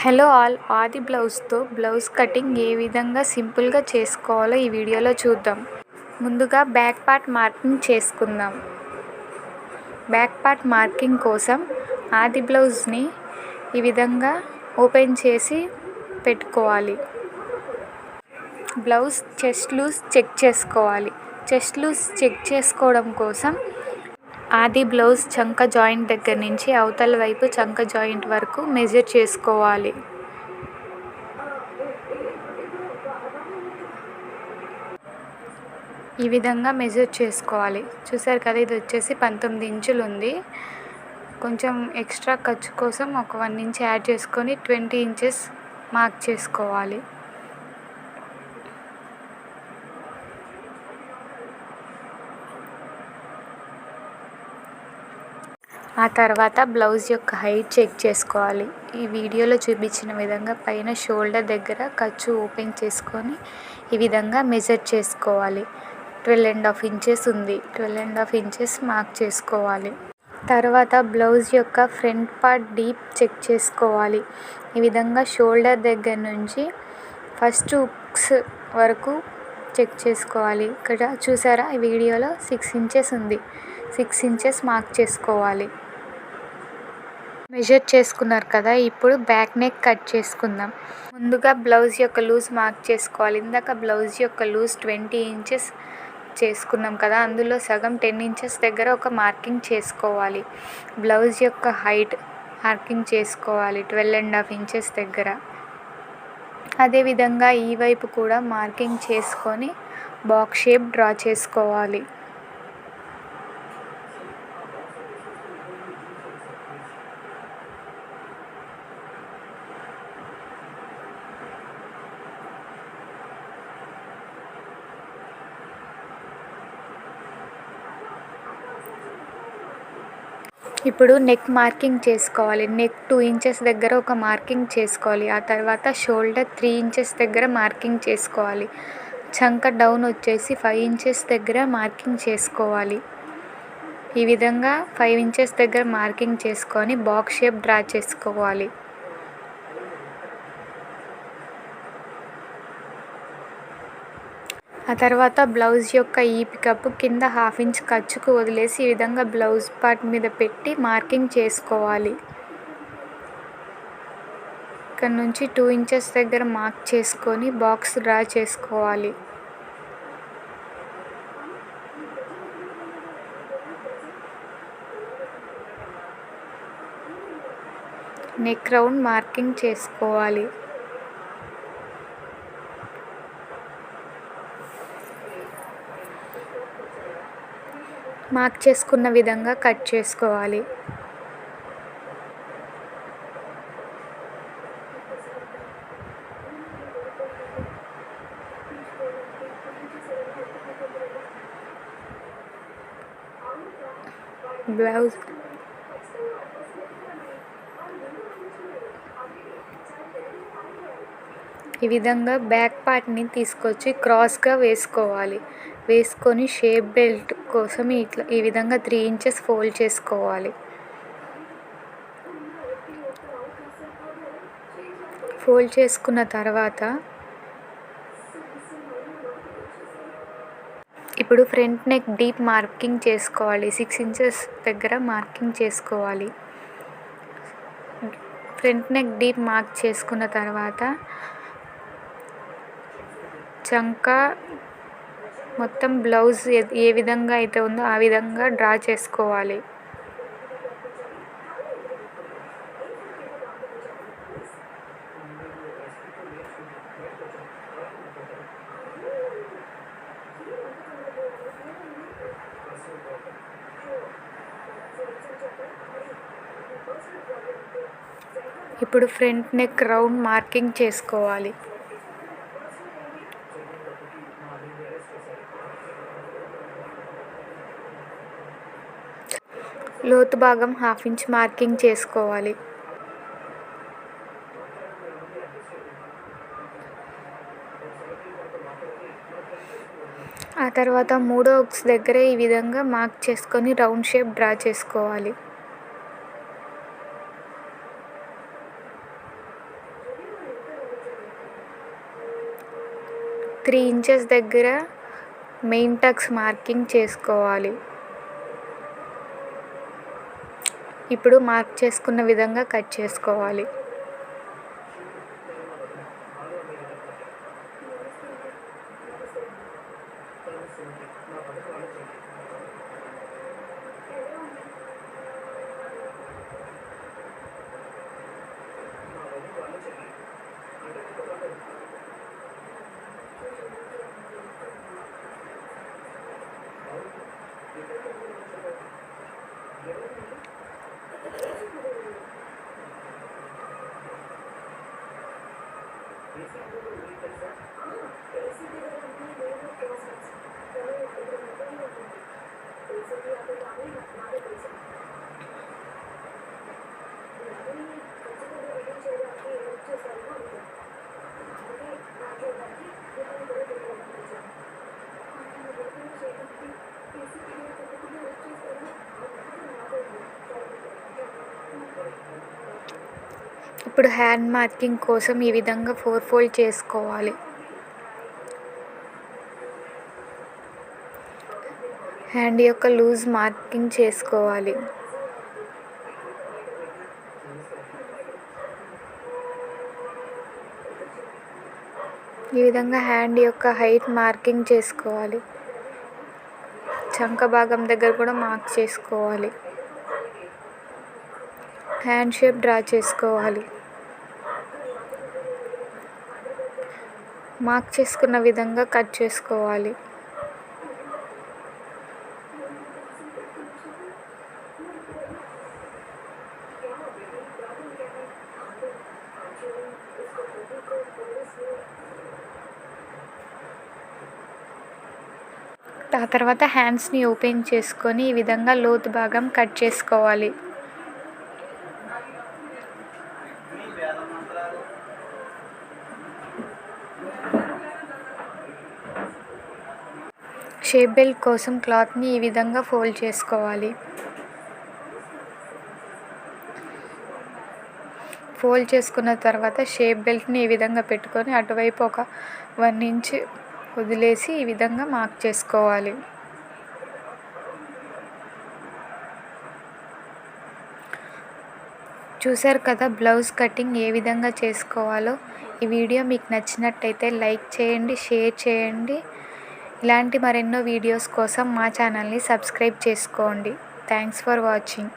Hello all, ఆది బ్లౌజ్తో blouse cutting ఏ విధంగా సింపుల్గా చేసుకోవాలో ఈ వీడియోలో చూద్దాం. ముందుగా బ్యాక్ పార్ట్ మార్కింగ్ చేసుకుందాం. బ్యాక్ పార్ట్ మార్కింగ్ కోసం ఆది బ్లౌజ్ని ఈ విధంగా ఓపెన్ చేసి పెట్టుకోవాలి. బ్లౌజ్ చెస్ట్ లూజ్ చెక్ చేసుకోవాలి. చెస్ట్ లూజ్ చెక్ చేసుకోవడం కోసం ఆది బ్లౌజ్ చంక జాయింట్ దగ్గర నుంచి అవతల వైపు చంక జాయింట్ వరకు మెజర్ చేసుకోవాలి. ఈ విధంగా మెజర్ చేసుకోవాలి. చూసారు కదా, ఇది వచ్చేసి 19 ఇంచులు ఉంది. కొంచెం ఎక్స్ట్రా ఖర్చు కోసం ఒక 1 ఇంచ్ యాడ్ చేసుకొని 20 ఇంచెస్ మార్క్ చేసుకోవాలి. ఆ తర్వాత బ్లౌజ్ యొక్క హైట్ చెక్ చేసుకోవాలి. ఈ వీడియోలో చూపించిన విధంగా పైన షోల్డర్ దగ్గర ఖర్చు ఓపెన్ చేసుకొని ఈ విధంగా మెజర్ చేసుకోవాలి. 12.5 ఇంచెస్ ఉంది. 12.5 ఇంచెస్ మార్క్ చేసుకోవాలి. తర్వాత బ్లౌజ్ యొక్క ఫ్రంట్ పార్ట్ డీప్ చెక్ చేసుకోవాలి. ఈ విధంగా షోల్డర్ దగ్గర నుంచి ఫస్ట్ హుక్స్ వరకు చెక్ చేసుకోవాలి. ఇక్కడ చూసారా, ఈ వీడియోలో 6 ఇంచెస్ ఉంది. 6 ఇంచెస్ మార్క్ చేసుకోవాలి. మెజర్ చేసుకున్నారు కదా, ఇప్పుడు బ్యాక్ నెక్ కట్ చేసుకుందాం. ముందుగా బ్లౌజ్ యొక్క లూజ్ మార్క్ చేసుకోవాలి. ఇందాక బ్లౌజ్ యొక్క లూజ్ 20 ఇంచెస్ చేసుకున్నాం కదా, అందులో సగం 10 ఇంచెస్ దగ్గర ఒక మార్కింగ్ చేసుకోవాలి. బ్లౌజ్ యొక్క హైట్ మార్కింగ్ చేసుకోవాలి 12.5 ఇంచెస్ దగ్గర. అదేవిధంగా ఈ వైపు కూడా మార్కింగ్ చేసుకొని బాక్స్ షేప్ డ్రా చేసుకోవాలి. ఇప్పుడు నెక్ మార్కింగ్ చేసుకోవాలి. నెక్ 2 ఇంచెస్ దగ్గర ఒక మార్కింగ్ చేసుకోవాలి. ఆ తర్వాత షోల్డర్ 3 ఇంచెస్ దగ్గర మార్కింగ్ చేసుకోవాలి. చంక డౌన్ వచ్చేసి 5 ఇంచెస్ దగ్గర మార్కింగ్ చేసుకోవాలి. ఈ విధంగా 5 ఇంచెస్ దగ్గర మార్కింగ్ చేసుకొని బాక్స్ షేప్ డ్రా చేసుకోవాలి. ఆ తర్వాత బ్లౌజ్ యొక్క ఈ పికప్ కింద 1/2 ఇంచ్ ఖర్చుకు వదిలేసి ఈ విధంగా బ్లౌజ్ పార్ట్ మీద పెట్టి మార్కింగ్ చేసుకోవాలి. ఇక్కడ నుంచి 2 ఇంచెస్ దగ్గర మార్క్ చేసుకొని బాక్స్ డ్రా చేసుకోవాలి. నెక్ రౌండ్ మార్కింగ్ చేసుకోవాలి. మార్క్ చేసుకున్న విధంగా కట్ చేసుకోవాలి. బ్లౌజ్ ఈ విధంగా బ్యాక్ పార్ట్ని తీసుకొచ్చి క్రాస్గా వేసుకోవాలి. వేసుకొని షేప్ బెల్ట్ కోసం ఇట్లా ఈ విధంగా 3 ఇంచెస్ ఫోల్డ్ చేసుకోవాలి. ఫోల్డ్ చేసుకున్న తర్వాత ఇప్పుడు ఫ్రంట్ నెక్ డీప్ మార్కింగ్ చేసుకోవాలి. 6 ఇంచెస్ దగ్గర మార్కింగ్ చేసుకోవాలి. ఫ్రంట్ నెక్ డీప్ మార్క్ చేసుకున్న తర్వాత చంక మొత్తం బ్లౌజ్ ఏ విధంగా అయితే ఉందో ఆ విధంగా డ్రా చేసుకోవాలి. ఇప్పుడు ఫ్రంట్ నెక్ రౌండ్ మార్కింగ్ చేసుకోవాలి. లోతు భాగం 1/2 ఇంచ్ మార్కింగ్ చేసుకోవాలి. ఆ తర్వాత మూడో హుక్స్ దగ్గర ఈ విధంగా మార్క్ చేసుకొని రౌండ్ షేప్ డ్రా చేసుకోవాలి. 3 ఇంచెస్ దగ్గర మెయిన్ టక్స్ మార్కింగ్ చేసుకోవాలి. ఇప్పుడు మార్క్ చేసుకున్న విధంగా కట్ చేసుకోవాలి. ఇప్పుడు హ్యాండ్ మార్కింగ్ కోసం ఈ విధంగా 4 ఫోల్డ్ చేసుకోవాలి. హ్యాండ్ యొక్క లూజ్ మార్కింగ్ చేసుకోవాలి. ఈ విధంగా హ్యాండ్ యొక్క హైట్ మార్కింగ్ చేసుకోవాలి. చంక భాగం దగ్గర కూడా మార్క్ చేసుకోవాలి. హ్యాండ్ షేప్ డ్రా చేసుకోవాలి. మార్క్ చేసుకున్న విధంగా కట్ చేసుకోవాలి. ఆ తర్వాత హ్యాండ్స్ని ఓపెన్ చేసుకొని ఈ విధంగా లోతు భాగం కట్ చేసుకోవాలి. షేప్ బెల్ట్ కోసం క్లాత్ని ఈ విధంగా ఫోల్డ్ చేసుకోవాలి. ఫోల్డ్ చేసుకున్న తర్వాత షేప్ బెల్ట్ని ఈ విధంగా పెట్టుకొని అటువైపు ఒక 1 ఇంచ్ వదిలేసి ఈ విధంగా మార్క్ చేసుకోవాలి. చూశారు కదా బ్లౌజ్ కటింగ్ ఏ విధంగా చేసుకోవాలో. ఈ వీడియో మీకు నచ్చినట్టయితే లైక్ చేయండి, షేర్ చేయండి. ఇలాంటి మరెన్నో వీడియోస్ కోసం మా ఛానల్ని సబ్స్క్రైబ్ చేసుకోండి. Thanks for watching.